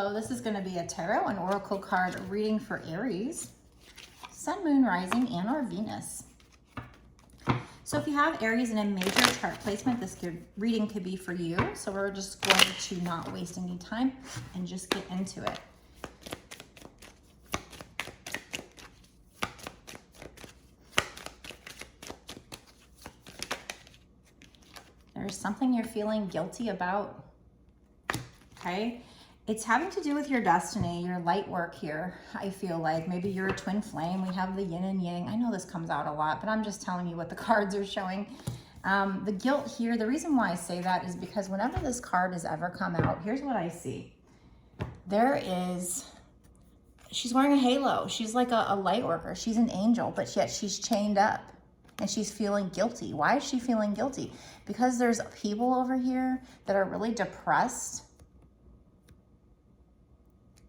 Hello, this is going to be a tarot and oracle card reading for Aries, Sun, Moon, Rising, and or Venus. So if you have Aries in a major chart placement, this reading could be for you. So we're just going to not waste any time and just get into it. There's something you're feeling guilty about. Okay, it's having to do with your destiny, your light work here. I feel like maybe you're a twin flame. We have the yin and yang. I know this comes out a lot, but I'm just telling you what the cards are showing. The guilt here, the reason why I say that is because whenever this card has ever come out, here's what I see. She's wearing a halo. She's like a light worker. She's an angel, but yet she's chained up and she's feeling guilty. Why is she feeling guilty? Because there's people over here that are really depressed.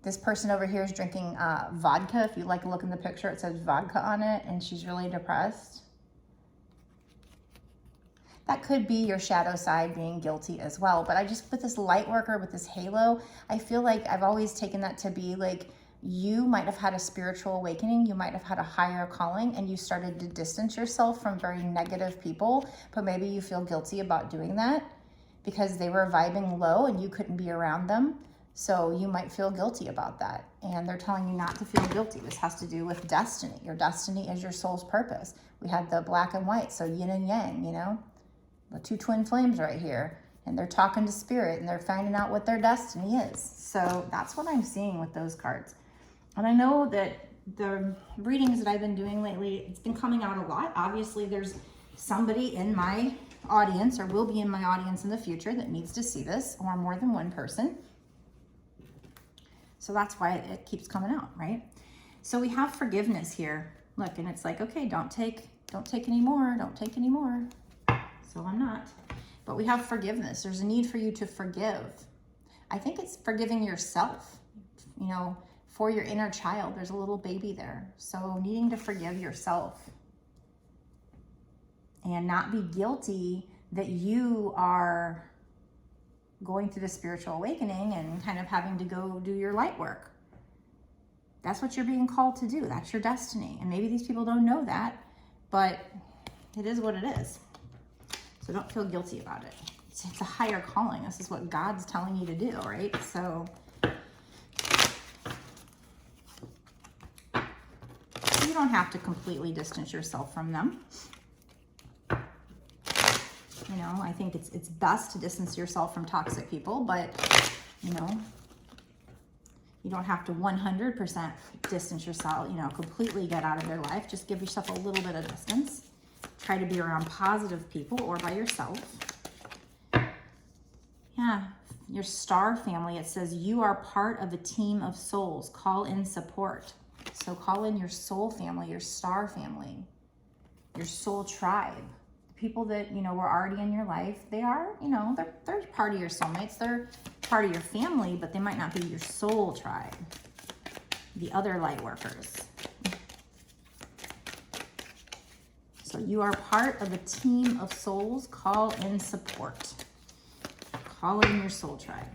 This person over here is drinking vodka. If you like to look in the picture, it says vodka on it, and she's really depressed. That could be your shadow side being guilty as well. But I just, with this light worker, with this halo, I feel like I've always taken that to be like, you might have had a spiritual awakening. You might have had a higher calling, and you started to distance yourself from very negative people. But maybe you feel guilty about doing that because they were vibing low and you couldn't be around them. So you might feel guilty about that. And they're telling you not to feel guilty. This has to do with destiny. Your destiny is your soul's purpose. We had the black and white, so yin and yang, you know, the two twin flames right here. And they're talking to spirit and they're finding out what their destiny is. So that's what I'm seeing with those cards. And I know that the readings that I've been doing lately, it's been coming out a lot. Obviously, there's somebody in my audience or will be in my audience in the future that needs to see this, or more than one person. So that's why it keeps coming out, right? So we have forgiveness here. Look, and it's like, okay, don't take any more, don't take any more. So I'm not. But we have forgiveness. There's a need for you to forgive. I think it's forgiving yourself, you know, for your inner child. There's a little baby there. So needing to forgive yourself and not be guilty that you are going through the spiritual awakening and kind of having to go do your light work. That's what you're being called to do. That's your destiny. And maybe these people don't know that, but it is what it is. So don't feel guilty about it. It's a higher calling. This is what God's telling you to do, right? So you don't have to completely distance yourself from them. You know, I think it's best to distance yourself from toxic people, but, you know, you don't have to 100% distance yourself, you know, completely get out of their life. Just give yourself a little bit of distance. Try to be around positive people or by yourself. Yeah, your star family, it says you are part of a team of souls. Call in support. So call in your soul family, your star family, your soul tribe. People that, you know, were already in your life, they are, you know, they're part of your soulmates. They're part of your family, but they might not be your soul tribe. The other light workers. So you are part of a team of souls. Call in support. Call in your soul tribe.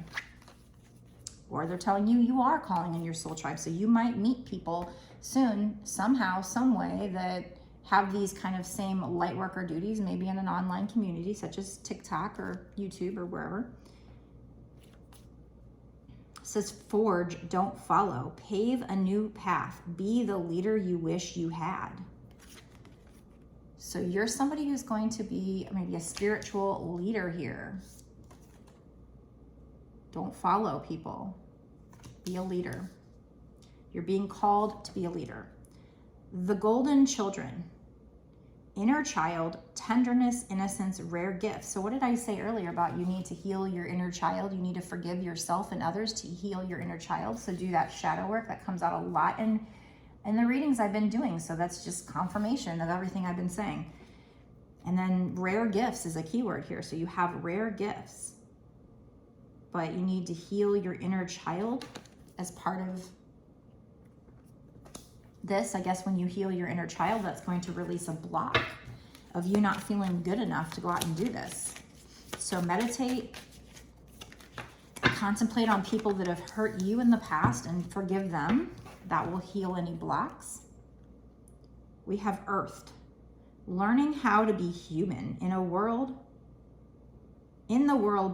Or they're telling you you are calling in your soul tribe. So you might meet people soon, somehow, some way, that have these kind of same light worker duties, maybe in an online community such as TikTok or YouTube or wherever. It says forge, don't follow. Pave a new path. Be the leader you wish you had. So you're somebody who's going to be maybe a spiritual leader here. Don't follow people. Be a leader. You're being called to be a leader. The golden children. Inner child, tenderness, innocence, rare gifts. So what did I say earlier about you need to heal your inner child? You need to forgive yourself and others to heal your inner child. So do that shadow work. That comes out a lot in the readings I've been doing. So that's just confirmation of everything I've been saying. And then rare gifts is a keyword here. So you have rare gifts, but you need to heal your inner child as part of this. I guess when you heal your inner child, that's going to release a block of you not feeling good enough to go out and do this. So meditate, contemplate on people that have hurt you in the past and forgive them. That will heal any blocks. We have earthed. Learning how to be human in the world,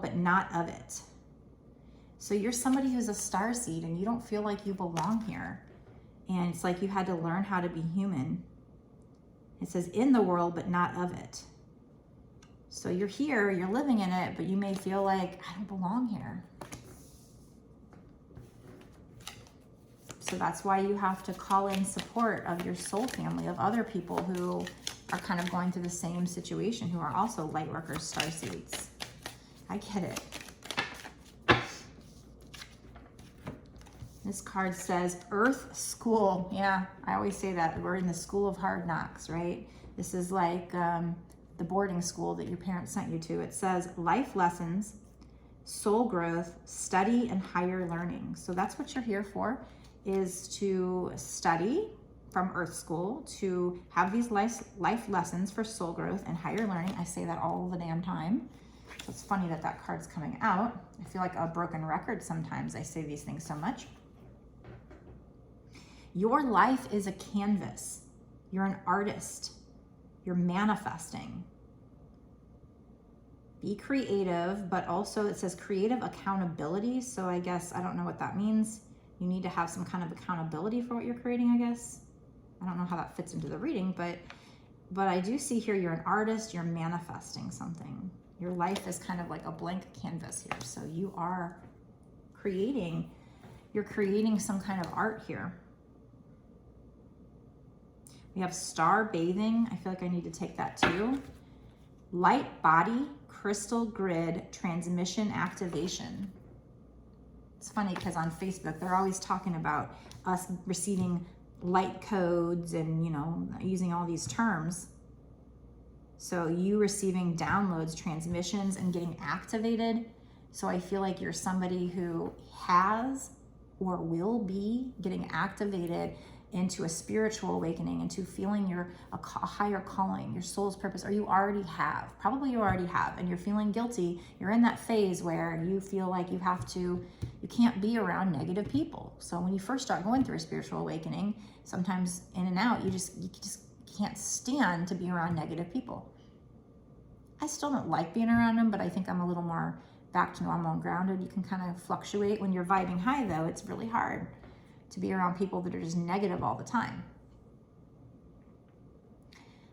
but not of it. So you're somebody who's a starseed and you don't feel like you belong here. And it's like you had to learn how to be human. It says in the world, but not of it. So you're here, you're living in it, but you may feel like, I don't belong here. So that's why you have to call in support of your soul family, of other people who are kind of going through the same situation, who are also light workers, starseeds. I get it. This card says Earth School. Yeah, I always say that. We're in the school of hard knocks, right? This is like the boarding school that your parents sent you to. It says life lessons, soul growth, study, and higher learning. So that's what you're here for, is to study from Earth School, to have these life lessons for soul growth and higher learning. I say that all the damn time. So it's funny that that card's coming out. I feel like a broken record sometimes. I say these things so much. Your life is a canvas. You're an artist. You're manifesting. Be creative, but also it says creative accountability. So I guess, I don't know what that means. You need to have some kind of accountability for what you're creating, I guess. I don't know how that fits into the reading, but I do see here you're an artist, you're manifesting something. Your life is kind of like a blank canvas here. So you are creating, you're creating some kind of art here. We have star bathing. I feel like I need to take that too. Light body, crystal grid, transmission activation. It's funny because on Facebook, they're always talking about us receiving light codes and, you know, using all these terms. So you receiving downloads, transmissions, and getting activated. So I feel like you're somebody who has or will be getting activated into a spiritual awakening, into feeling a higher calling, your soul's purpose, or you already have. Probably you already have, and you're feeling guilty. You're in that phase where you feel like you can't be around negative people. So when you first start going through a spiritual awakening, sometimes in and out, you just can't stand to be around negative people. I still don't like being around them, but I think I'm a little more back to normal and grounded. You can kind of fluctuate. When you're vibing high though, it's really hard to be around people that are just negative all the time.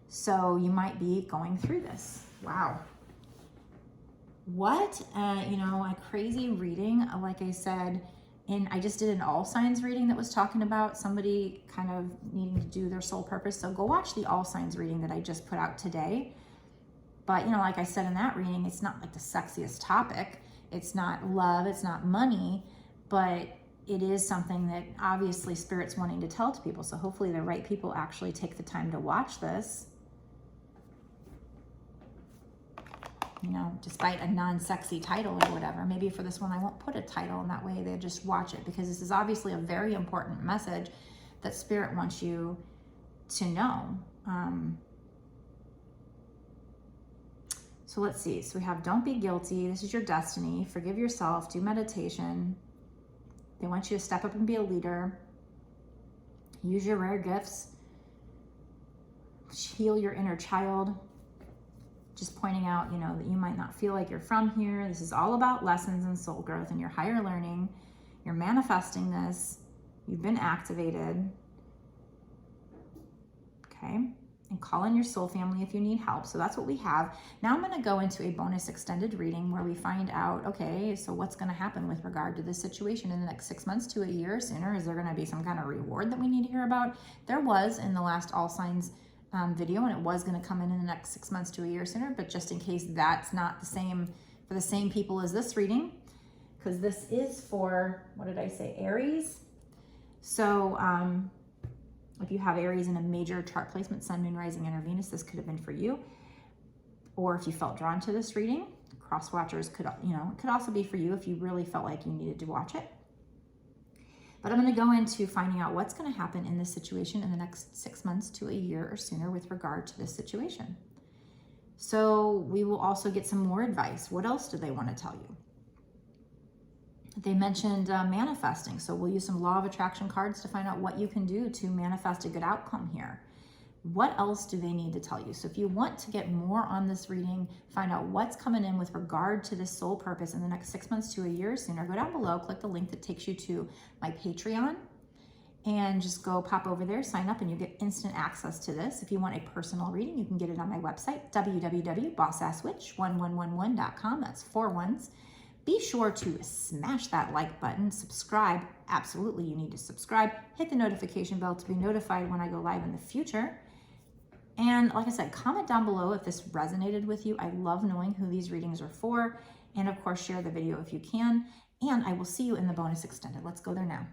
So you might be going through this. Wow. What, a crazy reading, like I said, and I just did an all signs reading that was talking about somebody kind of needing to do their soul purpose. So go watch the all signs reading that I just put out today. But, like I said in that reading, it's not like the sexiest topic. It's not love, it's not money, but it is something that obviously Spirit's wanting to tell to people. So hopefully the right people actually take the time to watch this. Despite a non-sexy title or whatever. Maybe for this one I won't put a title, and that way they just watch it, because this is obviously a very important message that Spirit wants you to know. So let's see. So we have don't be guilty. This is your destiny. Forgive yourself. Do meditation. They want you to step up and be a leader. Use your rare gifts. Heal your inner child. Just pointing out, that you might not feel like you're from here. This is all about lessons and soul growth and your higher learning. You're manifesting this. You've been activated. Okay. And call in your soul family if you need help. So that's what we have. Now I'm going to go into a bonus extended reading where we find out, okay, so what's going to happen with regard to this situation in the next 6 months to a year sooner? Is there going to be some kind of reward that we need to hear about? There was in the last All Signs video, and it was going to come in the next 6 months to a year sooner, but just in case that's not the same for the same people as this reading, because this is for, what did I say, Aries? So, if you have Aries in a major chart placement, Sun, Moon, Rising, and Venus, this could have been for you. Or if you felt drawn to this reading, cross watchers could, it could also be for you if you really felt like you needed to watch it. But I'm going to go into finding out what's going to happen in this situation in the next 6 months to a year or sooner with regard to this situation. So we will also get some more advice. What else do they want to tell you? They mentioned manifesting. So we'll use some law of attraction cards to find out what you can do to manifest a good outcome here. What else do they need to tell you? So if you want to get more on this reading, find out what's coming in with regard to this soul purpose in the next 6 months to a year sooner, go down below, click the link that takes you to my Patreon, and just go pop over there, sign up, and you get instant access to this. If you want a personal reading, you can get it on my website, www.bossasswitch1111.com. That's 4 ones. Be sure to smash that like button, subscribe. Absolutely, you need to subscribe. Hit the notification bell to be notified when I go live in the future. And like I said, comment down below if this resonated with you. I love knowing who these readings are for. And of course, share the video if you can. And I will see you in the bonus extended. Let's go there now.